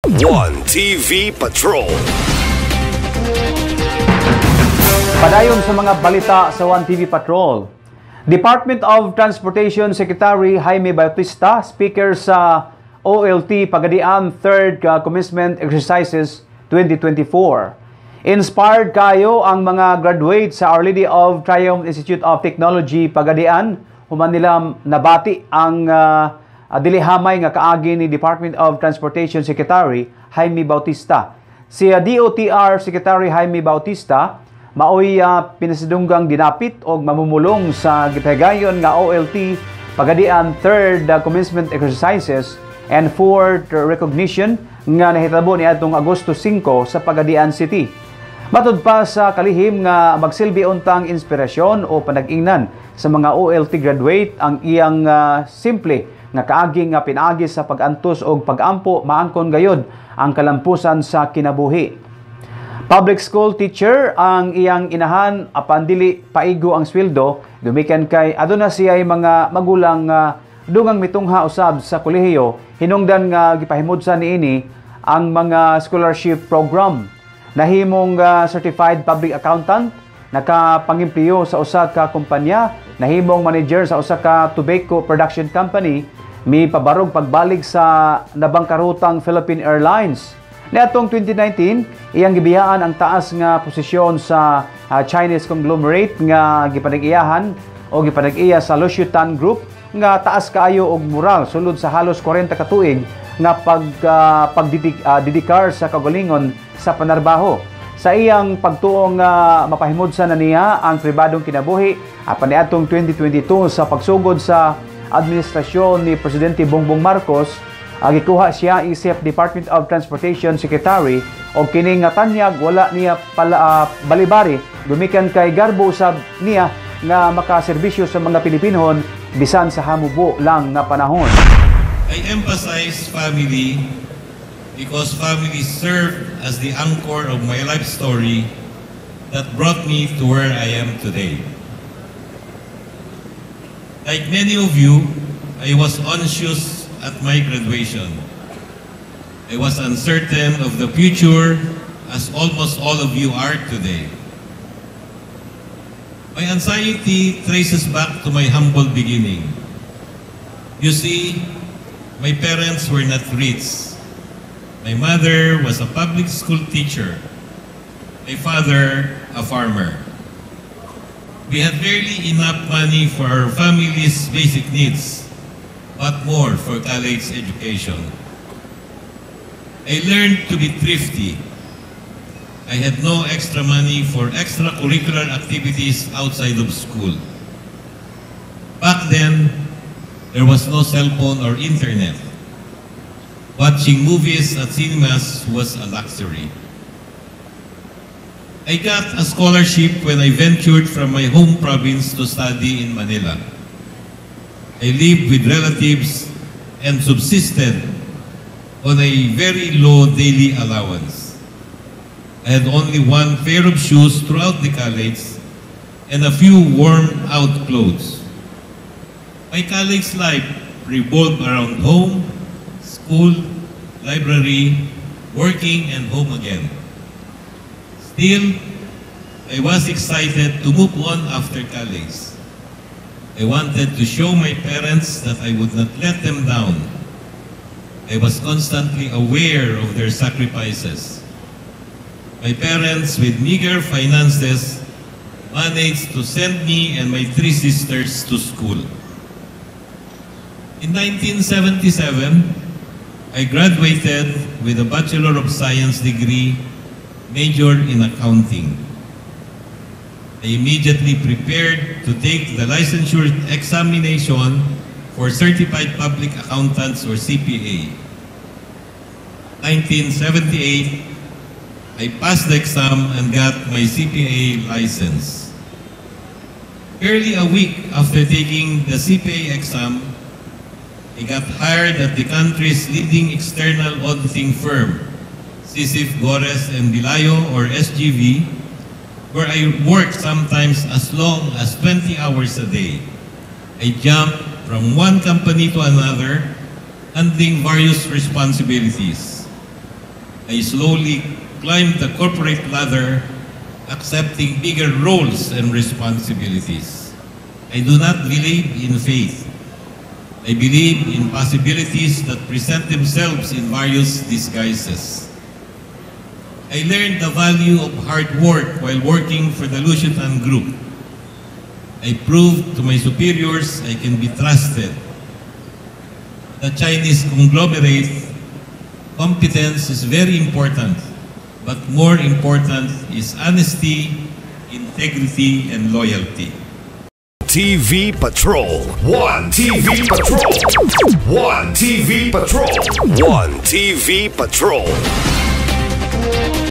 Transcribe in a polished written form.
One TV Patrol. Padayon sa mga balita sa One TV Patrol. Department of Transportation Secretary Jaime Bautista, speaker sa OLT Pagadian 3rd Commencement Exercises 2024. Inspired kayo ang mga graduate sa Our Lady of Triumph Institute of Technology Pagadian. Human nila nabati ang dilihamay nga kaagi ni Department of Transportation Secretary Jaime Bautista. Si DOTR Secretary Jaime Bautista maoy pinasidunggang dinapit og mamumulong sa gitahigayon nga OLT Pagadian 3rd Commencement Exercises and 4th Recognition nga nahitabo ni atong Agosto 5 sa Pagadian City. Matud pa sa kalihim nga magsilbi untang inspirasyon o panag-ingnan sa mga OLT graduate ang iyang simple nga kaagi nga pinaagi sa pag-antos og pag-ampo maangkon gayod ang kalampusan sa kinabuhi. Public school teacher ang iyang inahan apan dili paigo ang sweldo gumikan kay aduna siya mga magulang dungang mitungha usab sa kolehiyo hinungdan nga gipahimudsan niini ang mga scholarship program. Nahimong certified public accountant, nakapangimpliyo sa usa ka kumpanya, nahimong manager sa usa ka tobacco production company, may pabarog pagbalik sa nabangkarutang Philippine Airlines. Niadtong 2019, iyang gibiyaan ang taas nga posisyon sa Chinese conglomerate nga gipanag-iyahan o gipanag-iya sa Lusiutan Group nga taas kaayo og moral sulod sa halos 40 ka tuig nga pagdidikar sa kagalingon sa panarbaho. Sa iyang pagtuong mapahimudsan na niya ang pribadong kinabuhi apan niadtong 2022 sa pagsugod sa administrasyon ni Presidente Bongbong Marcos, gikuha siya isip Department of Transportation Secretary o kini nga tanyag wala niya balibari gumikan kay garbo usab niya nga makaserbisyo sa mga Pilipinhon bisan sa hamubo lang nga panahon. I emphasize family because family served as the anchor of my life story that brought me to where I am today. Like many of you, I was anxious at my graduation. I was uncertain of the future as almost all of you are today. My anxiety traces back to my humble beginning. You see, my parents were not rich. My mother was a public school teacher. My father, a farmer. We had barely enough money for our family's basic needs, but more for college education. I learned to be thrifty. I had no extra money for extracurricular activities outside of school. Back then, there was no cell phone or internet. Watching movies at cinemas was a luxury. I got a scholarship when I ventured from my home province to study in Manila. I lived with relatives and subsisted on a very low daily allowance. I had only one pair of shoes throughout the college and a few worn-out clothes. My college's life revolved around home, school, library, working, and home again. Still, I was excited to move on after college. I wanted to show my parents that I would not let them down. I was constantly aware of their sacrifices. My parents, with meager finances, managed to send me and my 3 sisters to school. In 1977, I graduated with a Bachelor of Science degree, major in accounting. I immediately prepared to take the licensure examination for Certified Public Accountants or CPA. 1978, I passed the exam and got my CPA license. Barely a week after taking the CPA exam, I got hired at the country's leading external auditing firm, Sisif Gores and Dilayo or SGV, where I worked sometimes as long as 20 hours a day. I jumped from one company to another, handling various responsibilities. I slowly climbed the corporate ladder, accepting bigger roles and responsibilities. I do not believe in faith. I believe in possibilities that present themselves in various disguises. I learned the value of hard work while working for the Lucian Group. I proved to my superiors I can be trusted. The Chinese conglomerate, competence is very important, but more important is honesty, integrity, and loyalty. TV Patrol. One TV Patrol. One TV Patrol. One TV Patrol.